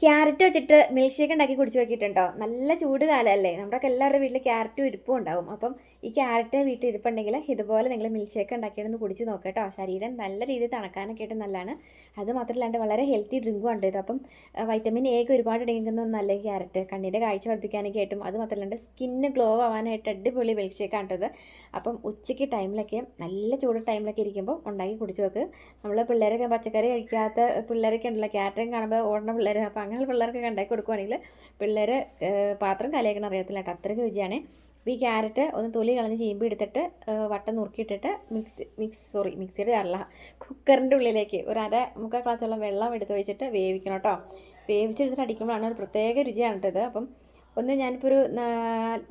Carrot വെച്ചിട്ട് milk shake ഉണ്ടാക്കി കുടിച്ച് നോക്കിയിട്ടുണ്ടോ? നല്ല ചൂട് കാലമല്ലേ, നമ്മുടെയൊക്കെ എല്ലാവരുടെ വീട്ടിൽ ക്യാരറ്റും ഇരിപ്പും ഉണ്ടാവും. അപ്പം ഈ ക്യാരറ്റ് വീട്ടിൽ ഇരിപ്പുണ്ടെങ്കിൽ ഇതുപോലെ നിങ്ങൾ മിൽക്ക് ഷേക്ക് ഉണ്ടാക്കിയിട്ടൊന്ന് കുടിച്ച് നോക്കട്ടോ. ശരീരം നല്ല രീതിയിൽ തണുക്കാനൊക്കെ ആയിട്ട് നല്ലതാണ്. അത് മാത്രമല്ലാണ്ട് വളരെ ഹെൽത്തി ഡ്രിങ്കും ഉണ്ട് ഇത്. അപ്പം വൈറ്റമിൻ എ ഒക്കെ ഒരുപാട് അടങ്ങിക്കുന്ന ഒന്നല്ല ഈ ക്യാരറ്റ്. കണ്ണിൻ്റെ കാഴ്ച വർദ്ധിക്കാനൊക്കെ ആയിട്ടും അത് മാത്രമല്ലാണ്ട് സ്കിന്ന് ഗ്ലോ ആവാനായിട്ട് അടിപൊളി മിൽക്ക് ഷേക്ക് ആണിട്ടത്. അപ്പം ഉച്ചയ്ക്ക് ടൈമിലൊക്കെ നല്ല ചൂട് ടൈമിലൊക്കെ ഇരിക്കുമ്പോൾ ഉണ്ടാക്കി കുടിച്ച് നോക്ക്. നമ്മൾ പിള്ളേരൊക്കെ പച്ചക്കറി കഴിക്കാത്ത പിള്ളേരൊക്കെ ഉണ്ടല്ലോ, ക്യാരറ്റും കാണുമ്പോൾ ഓടുന്ന പിള്ളേർ. അപ്പോൾ അങ്ങനെ പിള്ളേർക്കൊക്കെ ഉണ്ടാക്കി കൊടുക്കുവാണെങ്കിൽ പിള്ളേർ പാത്രം കലയിക്കണം അറിയത്തില്ല കേട്ടോ, അത്രയ്ക്ക് രുചിയാണ്. അപ്പോൾ ഈ ക്യാരറ്റ് ഒന്ന് തൊലി കളഞ്ഞ് ചീമ്പി എടുത്തിട്ട് വട്ടം നുറുക്കിയിട്ടിട്ട് മിക്സിയുടെ അല്ല, കുക്കറിൻ്റെ ഉള്ളിലേക്ക് ഒരു മുക്കാൽ ഗ്ലാസ്സോളം വെള്ളം എടുത്ത് വെച്ചിട്ട് വേവിക്കണം കേട്ടോ. വേവിച്ചെടുത്തിട്ട് അടിക്കുമ്പോഴാണ് ഒരു പ്രത്യേക രുചിയാണ് കേട്ടോ ഇത്. അപ്പം ഒന്ന് ഞാനിപ്പോൾ ഒരു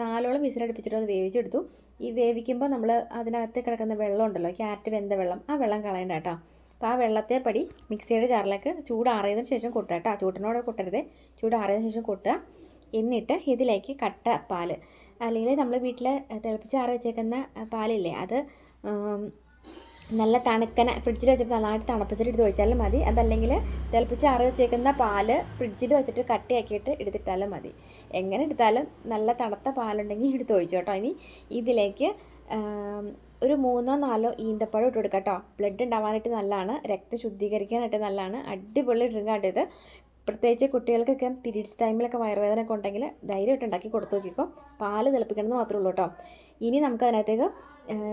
നാലോളം വിസിലടുപ്പിച്ചിട്ട് ഒന്ന് വേവിച്ചെടുത്തു. ഈ വേവിക്കുമ്പോൾ നമ്മൾ അതിനകത്ത് കിടക്കുന്ന വെള്ളം ഉണ്ടല്ലോ, ക്യാരറ്റ് വെന്ത വെള്ളം, ആ വെള്ളം കളയണ്ട കേട്ടോ. അപ്പോൾ ആ വെള്ളത്തെ പടി മിക്സിയുടെ ജാറിലേക്ക് ചൂടാറിയതിന് ശേഷം കൊട്ടുക കേട്ടോ. ചൂടിനോടെ കൊട്ടരുത്, ചൂടാറിയതിന് ശേഷം കൊട്ടുക. എന്നിട്ട് ഇതിലേക്ക് കട്ട പാൽ, അല്ലെങ്കിൽ നമ്മൾ വീട്ടിൽ തിളപ്പിച്ചാറി വെച്ചേക്കുന്ന പാലില്ലേ, അത് നല്ല തണുക്കനെ ഫ്രിഡ്ജിൽ വെച്ചിട്ട് നന്നായിട്ട് തണുപ്പിച്ചിട്ട് എടുത്ത് ഒഴിച്ചാലും മതി. അതല്ലെങ്കിൽ തിളപ്പിച്ചാറി വെച്ചേക്കുന്ന പാല് ഫ്രിഡ്ജിൽ വെച്ചിട്ട് കട്ടിയാക്കിയിട്ട് എടുത്തിട്ടാലും മതി. എങ്ങനെ എടുത്താലും നല്ല തണുത്ത പാലുണ്ടെങ്കിൽ എടുത്ത് ഒഴിച്ചു കേട്ടോ. ഇനി ഇതിലേക്ക് ഒരു 3-4 ഈന്തപ്പഴം ഇട്ട് കൊടുക്കാം കേട്ടോ. ബ്ലഡ് ഉണ്ടാവാനായിട്ട് നല്ലതാണ്, രക്തം ശുദ്ധീകരിക്കാനായിട്ട് നല്ലതാണ്. അടിപൊളി ഡ്രിങ്കാണ് ഇത്. പ്രത്യേകിച്ച് കുട്ടികൾക്കൊക്കെ പീരീഡ്സ് ടൈമിലൊക്കെ വയറുവേദന ഒക്കെ ഉണ്ടെങ്കിൽ ധൈര്യമായിട്ട് ഉണ്ടാക്കി കൊടുത്തു നോക്കിക്കോ. പാല് തിളപ്പിക്കണമെന്ന് മാത്രമേ ഉള്ളൂ കേട്ടോ. ഇനി നമുക്ക് അതിനകത്തേക്ക്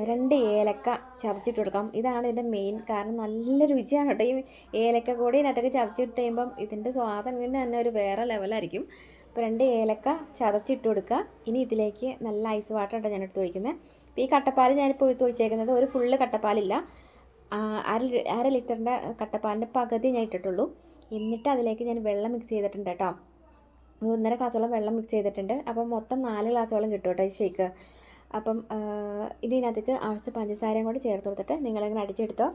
2 ഏലക്ക ചതച്ചിട്ട് കൊടുക്കാം. ഇതാണ് ഇതിൻ്റെ മെയിൻ കാരണം. നല്ല രുചിയാണ് കേട്ടോ ഈ ഏലക്ക കൂടി ഇതിനകത്തേക്ക് ചതച്ചിട്ട് കഴിയുമ്പം ഇതിൻ്റെ സ്വാദം തന്നെ ഒരു വേറെ ലെവലായിരിക്കും. അപ്പോൾ 2 ഏലക്ക ചതച്ചിട്ട് കൊടുക്കുക. ഇനി ഇതിലേക്ക് നല്ല ഐസ് വാട്ടർ കേട്ടോ ഞാൻ എടുത്ത് ഒഴിക്കുന്നത്. അപ്പോൾ ഈ കട്ടപ്പാൽ ഞാനിപ്പോൾ എടുത്ത് ഒഴിച്ചേക്കുന്നത് ഒരു ഫുള്ള് കട്ടപ്പാലില്ല, അര ലിറ്ററിൻ്റെ കട്ടപ്പാലിൻ്റെ പകുതി ഞാൻ ഇട്ടിട്ടുള്ളൂ. എന്നിട്ട് അതിലേക്ക് ഞാൻ വെള്ളം മിക്സ് ചെയ്തിട്ടുണ്ട് കേട്ടോ. 1.5 ഗ്ലാസോളം വെള്ളം മിക്സ് ചെയ്തിട്ടുണ്ട്. അപ്പം മൊത്തം 4 ഗ്ലാസോളം കിട്ടും കേട്ടോ ഈ ഷേക്ക്. അപ്പം ഇതിനകത്തേക്ക് ആവശ്യത്തിന് പഞ്ചസാരയും കൂടി ചേർത്ത് കൊടുത്തിട്ട് നിങ്ങളിങ്ങനെ അടിച്ചെടുത്തോ.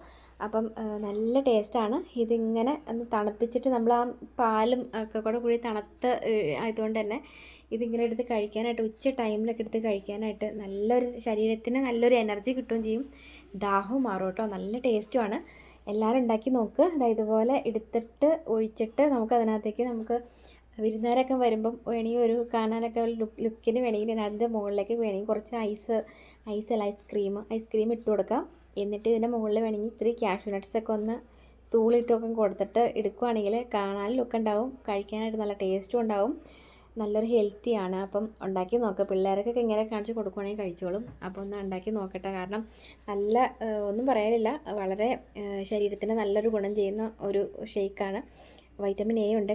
അപ്പം നല്ല ടേസ്റ്റാണ്. ഇതിങ്ങനെ ഒന്ന് തണുപ്പിച്ചിട്ട് നമ്മൾ ആ പാലും ഒക്കെ കൂടി തണുത്ത് ആയതുകൊണ്ട് തന്നെ ഇതിങ്ങനെ എടുത്ത് കഴിക്കാനായിട്ട് ഉച്ച ടൈമിലൊക്കെ എടുത്ത് കഴിക്കാനായിട്ട് നല്ലൊരു ശരീരത്തിന് നല്ലൊരു എനർജി കിട്ടുകയും ചെയ്യും, ദാഹവും മാറും കേട്ടോ. നല്ല ടേസ്റ്റുമാണ്. എല്ലാവരും ഉണ്ടാക്കി നോക്ക്. അതായത് ഇതുപോലെ എടുത്തിട്ട് ഒഴിച്ചിട്ട് നമുക്ക് വിരുന്നുകാരൊക്കെ വരുമ്പം വേണമെങ്കിൽ ഒരു കാണാനൊക്കെ ലുക്കിന് വേണമെങ്കിൽ അതിൻ്റെ മുകളിലേക്ക് വേണമെങ്കിൽ കുറച്ച് ഐസ്ക്രീം ഇട്ട് കൊടുക്കാം. എന്നിട്ട് ഇതിൻ്റെ മുകളിൽ വേണമെങ്കിൽ ഇത്തിരി കാഷ്യൂ നട്ട്സൊക്കെ ഒന്ന് തൂളിട്ടൊക്കെ കൊടുത്തിട്ട് എടുക്കുകയാണെങ്കിൽ കാണാൻ ലുക്ക് ഉണ്ടാവും, കഴിക്കാനായിട്ട് നല്ല ടേസ്റ്റും ഉണ്ടാവും, നല്ലൊരു ഹെൽത്തിയാണ്. അപ്പം ഉണ്ടാക്കി നോക്കുക. പിള്ളേർക്കൊക്കെ ഇങ്ങനെ കാണിച്ച് കൊടുക്കുകയാണെങ്കിൽ കഴിച്ചോളും. അപ്പോൾ ഒന്ന് ഉണ്ടാക്കി നോക്കട്ടെ. കാരണം നല്ല ഒന്നും പറയാനില്ല, വളരെ ശരീരത്തിന് നല്ലൊരു ഗുണം ചെയ്യുന്ന ഒരു ഷേക്കാണ്. വൈറ്റമിൻ എ ഉണ്ട്,